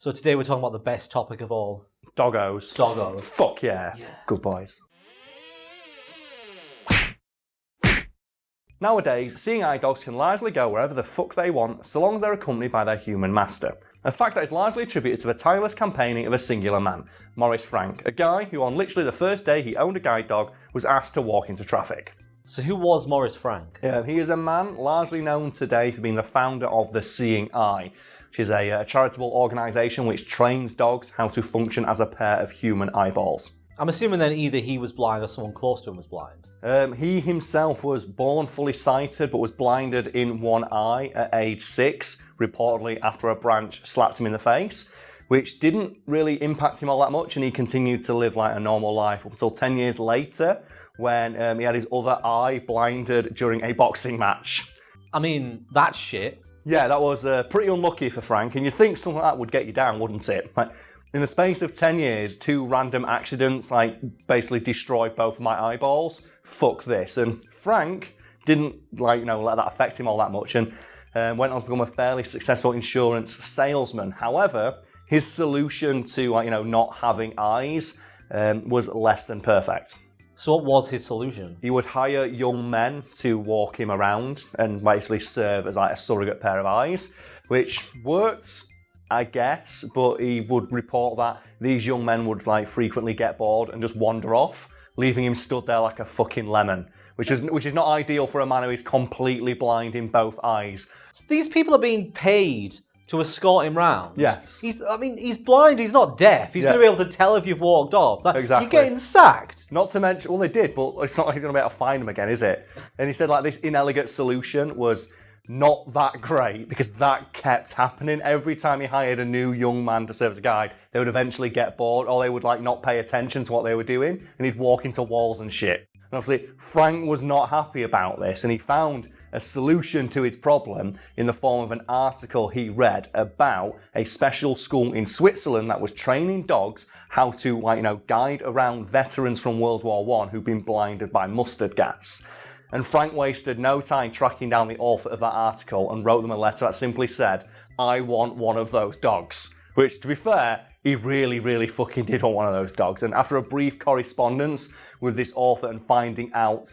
So today we're talking about the best topic of all. Doggos. Doggos. Fuck yeah. Good boys. Nowadays, seeing eye dogs can largely go wherever the fuck they want, so long as they're accompanied by their human master. A fact that is largely attributed to the tireless campaigning of a singular man, Maurice Frank, a guy who on literally the first day he owned a guide dog was asked to walk into traffic. So who was Maurice Frank? He is a man largely known today for being the founder of the Seeing Eye, which is a charitable organisation which trains dogs how to function as a pair of human eyeballs. I'm assuming then either he was blind or someone close to him was blind. He himself was born fully sighted but was blinded in one eye at age 6, reportedly after a branch slapped him in the face, which didn't really impact him all that much, and he continued to live like a normal life up until 10 years later when he had his other eye blinded during a boxing match. I mean, that's shit. Yeah, that was pretty unlucky for Frank, and you'd think something like that would get you down, wouldn't it? Like, in the space of 10 years, 2 random accidents basically destroyed both of my eyeballs. Fuck this. And Frank didn't let that affect him all that much, and went on to become a fairly successful insurance salesman. However, his solution to not having eyes was less than perfect. So what was his solution? He would hire young men to walk him around and basically serve as a surrogate pair of eyes, which worked, I guess, but he would report that these young men would frequently get bored and just wander off, leaving him stood there like a fucking lemon, which is not ideal for a man who is completely blind in both eyes. So these people are being paid to escort him round. Yes. He's blind, he's not deaf. He's going to be able to tell if you've walked off. Exactly. You're getting sacked. Not to mention, well, they did, but it's not like he's going to be able to find him again, is it? And he said this inelegant solution was not that great because that kept happening. Every time he hired a new young man to serve as a guide, they would eventually get bored, or they would not pay attention to what they were doing, and he'd walk into walls and shit. And obviously, Frank was not happy about this, and he found a solution to his problem in the form of an article he read about a special school in Switzerland that was training dogs how to, guide around veterans from World War I who'd been blinded by mustard gas. And Frank wasted no time tracking down the author of that article and wrote them a letter that simply said, "I want one of those dogs." Which, to be fair, he really, really fucking did want one of those dogs. And after a brief correspondence with this author and finding out,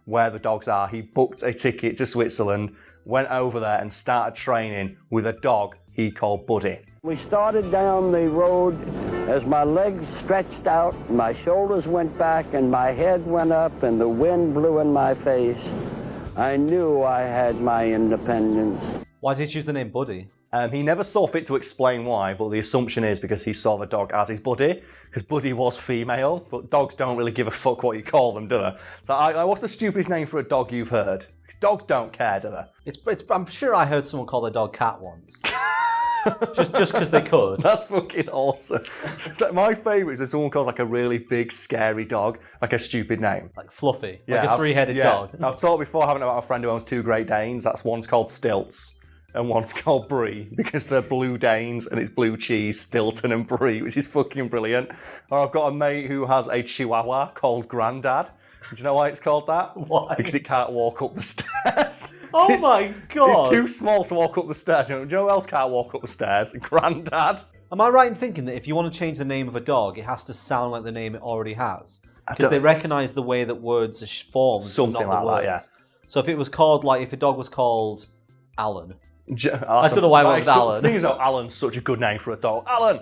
where the dogs are, he booked a ticket to Switzerland, went over there and started training with a dog he called Buddy. We started down the road as my legs stretched out, my shoulders went back, and my head went up, and the wind blew in my face. I knew I had my independence. Why did he choose the name Buddy? He never saw fit to explain why, but the assumption is because he saw the dog as his buddy, because Buddy was female, but dogs don't really give a fuck what you call them, do they? So what's the stupidest name for a dog you've heard? Because dogs don't care, do they? I'm sure I heard someone call their dog Cat once. just because they could. That's fucking awesome. So my favourite is when someone calls a really big, scary dog, a stupid name. Like Fluffy, a three-headed dog. I've talked before having about a friend who owns 2 Great Danes. That's one's called Stilts and one's called Brie, because they're blue Danes and it's blue cheese, Stilton and Brie, which is fucking brilliant. Or I've got a mate who has a Chihuahua called Grandad. Do you know why it's called that? Why? Because it can't walk up the stairs. Oh my God. It's too small to walk up the stairs. Do you know who else can't walk up the stairs? Grandad. Am I right in thinking that if you want to change the name of a dog, it has to sound like the name it already has? Because they recognise the way that words are formed. Something not the like words. that, yeah. So if it was called, if a dog was called Alan. I don't know why I went with Alan. The thing is, Alan's such a good name for a dog. Alan!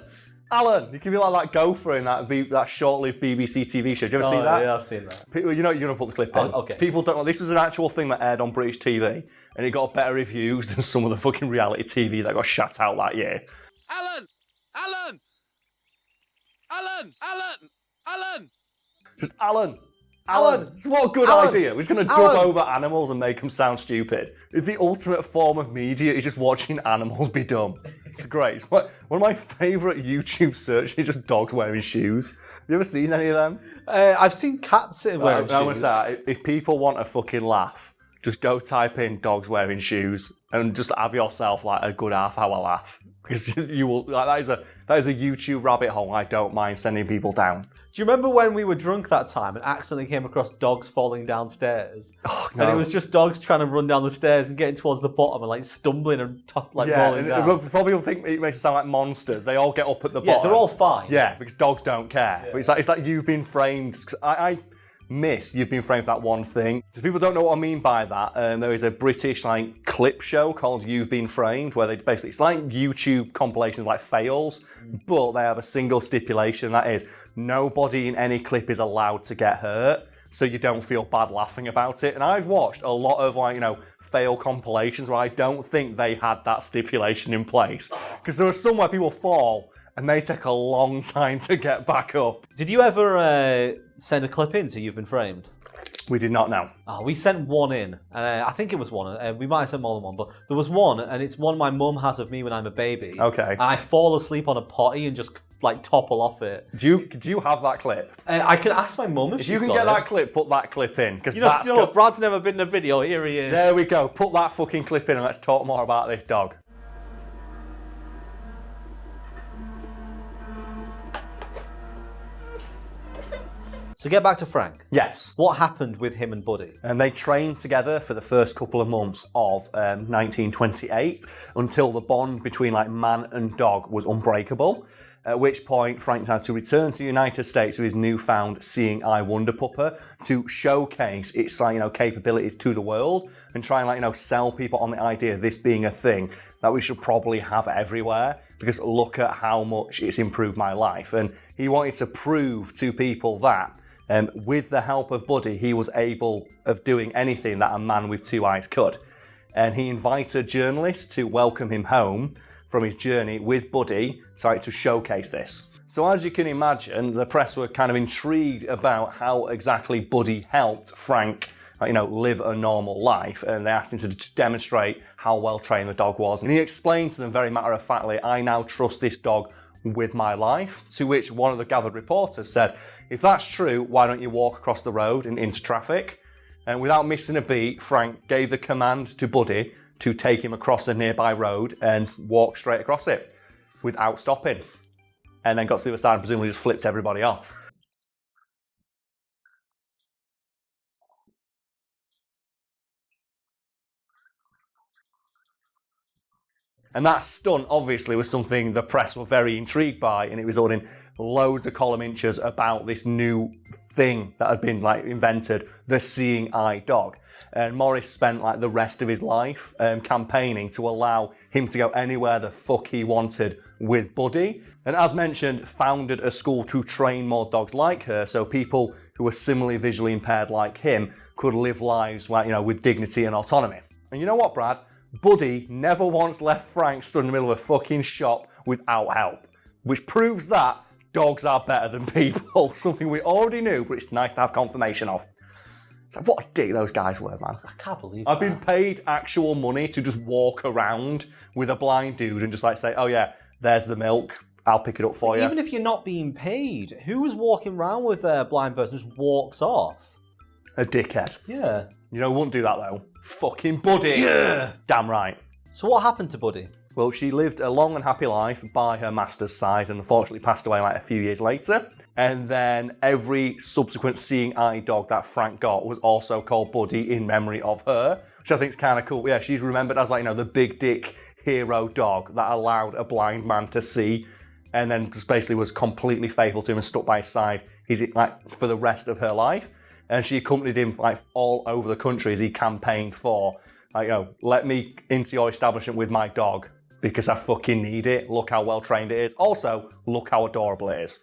You can be like that gopher in that short-lived BBC TV show. Did you ever see that? Yeah, I've seen that. People, you're going to put the clip in. Okay. People don't know. This was an actual thing that aired on British TV, and it got better reviews than some of the fucking reality TV that got shut out that year. Alan! Alan! Alan! Alan! Alan! Just Alan! What a good idea. We're just going to dub over animals and make them sound stupid. It's the ultimate form of media, is just watching animals be dumb. It's great. It's one of my favourite YouTube searches is just dogs wearing shoes. Have you ever seen any of them? I've seen cats wearing shoes. If people want a fucking laugh, just go type in dogs wearing shoes and just have yourself like a good half-hour laugh. Because you will, like, that is a YouTube rabbit hole I don't mind sending people down. Do you remember when we were drunk that time and accidentally came across dogs falling downstairs? Oh, no. And it was just dogs trying to run down the stairs and getting towards the bottom and like stumbling and rolling down. Before people think it makes it sound like monsters, they all get up at the bottom. Yeah, they're all fine. Yeah, because dogs don't care. Yeah. But it's like You've Been Framed. I miss You've Been Framed for that one thing. Because people don't know what I mean by that. There is a British like clip show called You've Been Framed where they basically, it's like YouTube compilations like fails, but they have a single stipulation, that is nobody in any clip is allowed to get hurt, so you don't feel bad laughing about it. And I've watched a lot of fail compilations where I don't think they had that stipulation in place, because there are some where people fall and they take a long time to get back up. Did you ever send a clip in to You've Been Framed? We did not know. Oh, we sent one in. I think it was one. We might have sent more than one, but there was one, and it's one my mum has of me when I'm a baby. Okay. And I fall asleep on a potty and just like topple off it. Do you have that clip? I can ask my mum if she's you can got get it. that clip, put that clip in, because You know what? Brad's never been in a video. Here he is. There we go. Put that fucking clip in and let's talk more about this dog. So get back to Frank. Yes. What happened with him and Buddy? And they trained together for the first couple of months of 1928 until the bond between like man and dog was unbreakable. At which point Frank had to return to the United States with his newfound seeing eye wonder pupper to showcase its capabilities to the world and try and sell people on the idea of this being a thing that we should probably have everywhere, because look at how much it's improved my life. And he wanted to prove to people that with the help of Buddy, he was able of doing anything that a man with two eyes could. And he invited journalists to welcome him home from his journey with Buddy to showcase this. So as you can imagine, the press were kind of intrigued about how exactly Buddy helped Frank live a normal life, and they asked him to demonstrate how well trained the dog was. And he explained to them very matter-of-factly, I now trust this dog with my life, to which one of the gathered reporters said, if that's true, why don't you walk across the road and into traffic? And without missing a beat, Frank gave the command to Buddy to take him across a nearby road and walk straight across it without stopping. And then got to the other side and presumably just flipped everybody off. And that stunt, obviously, was something the press were very intrigued by, and it resulted in loads of column inches about this new thing that had been invented, the seeing eye dog. And Morris spent the rest of his life campaigning to allow him to go anywhere the fuck he wanted with Buddy. And as mentioned, founded a school to train more dogs like her, so people who were similarly visually impaired like him could live lives with dignity and autonomy. And you know what, Brad? Buddy never once left Frank stood in the middle of a fucking shop without help, which proves that dogs are better than people. Something we already knew, but it's nice to have confirmation of. What a dick those guys were, man. I can't believe I've been paid actual money to just walk around with a blind dude and just say, oh yeah, there's the milk, I'll pick it up for you. Even if you're not being paid, who's walking around with a blind person who just walks off? A dickhead. Yeah. Wouldn't do that though. Fucking Buddy. Yeah. Damn right. So what happened to Buddy? Well, she lived a long and happy life by her master's side and unfortunately passed away a few years later. And then every subsequent seeing eye dog that Frank got was also called Buddy in memory of her, which I think is kind of cool. Yeah, she's remembered as the big dick hero dog that allowed a blind man to see, and then just basically was completely faithful to him and stuck by his side for the rest of her life. And she accompanied him all over the country as he campaigned for, let me into your establishment with my dog because I fucking need it. Look how well trained it is. Also, look how adorable it is.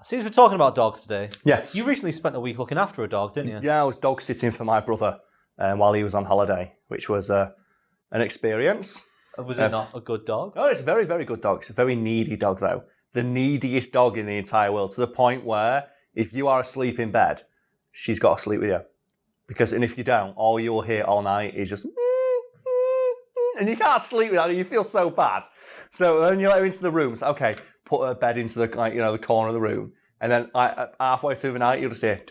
Since we're talking about dogs today, yes, you recently spent a week looking after a dog, didn't you? Yeah, I was dog sitting for my brother while he was on holiday, which was an experience. Was it not a good dog? Oh, it's a very, very good dog. It's a very needy dog, though. The neediest dog in the entire world, to the point where if you are asleep in bed, she's got to sleep with you. And if you don't, all you'll hear all night is just... And you can't sleep without it. You feel so bad. So then you let her into the room. So, okay, put her bed into the the corner of the room. And then halfway through the night, you'll just hear...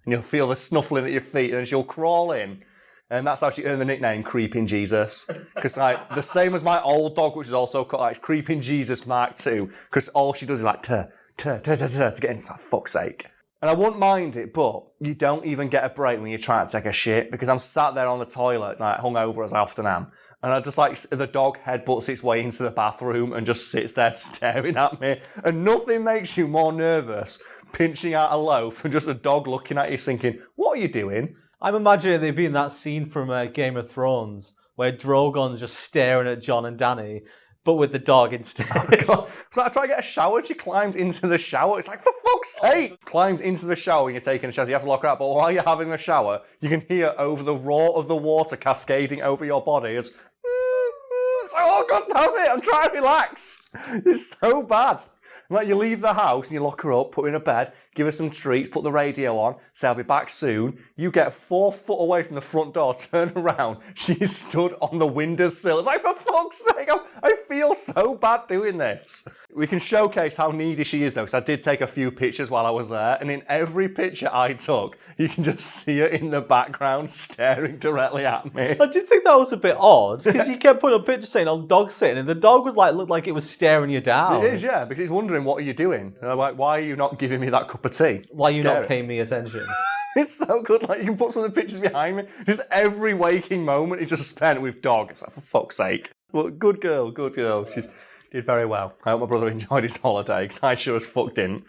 and you'll feel the snuffling at your feet, and then she'll crawl in. And that's how she earned the nickname Creeping Jesus. Because like the same as my old dog, which is also called like Creeping Jesus Mark II, because all she does is like to get in. It's like, fuck's sake. And I wouldn't mind it, but you don't even get a break when you're trying to take a shit, because I'm sat there on the toilet, like hungover as I often am, and I just like the dog headbutts its way into the bathroom and just sits there staring at me. And nothing makes you more nervous pinching out a loaf and just a dog looking at you thinking, what are you doing? I'm imagining there being that scene from Game of Thrones where Drogon's just staring at Jon and Dany, but with the dog instead. So I try to get a shower, she climbs into the shower. It's like, for fuck's sake! Climbs into the shower when you're taking a shower, so you have to lock her out. But while you're having the shower, you can hear over the roar of the water cascading over your body. It's like, oh, God damn it, I'm trying to relax. It's so bad. Like, you leave the house and you lock her up, put her in a bed, give her some treats, put the radio on, say I'll be back soon. You get 4 foot away from the front door, turn around, she's stood on the windowsill. It's like, for fuck's sake, I feel so bad doing this. We can showcase how needy she is though, because I did take a few pictures while I was there, and in every picture I took, you can just see her in the background staring directly at me. I did think that was a bit odd, because you kept putting up pictures saying, oh, dog sitting, and the dog was like, looked like it was staring you down. It is, yeah, because it's wondering, what are you doing? And I'm like, why are you not giving me that cup of tea? Why are you not paying me attention? It's so good. Like, you can put some of the pictures behind me. Just every waking moment is just spent with dog. It's like, for fuck's sake. Well, good girl, good girl. She did very well. I hope my brother enjoyed his holiday, because I sure as fuck didn't.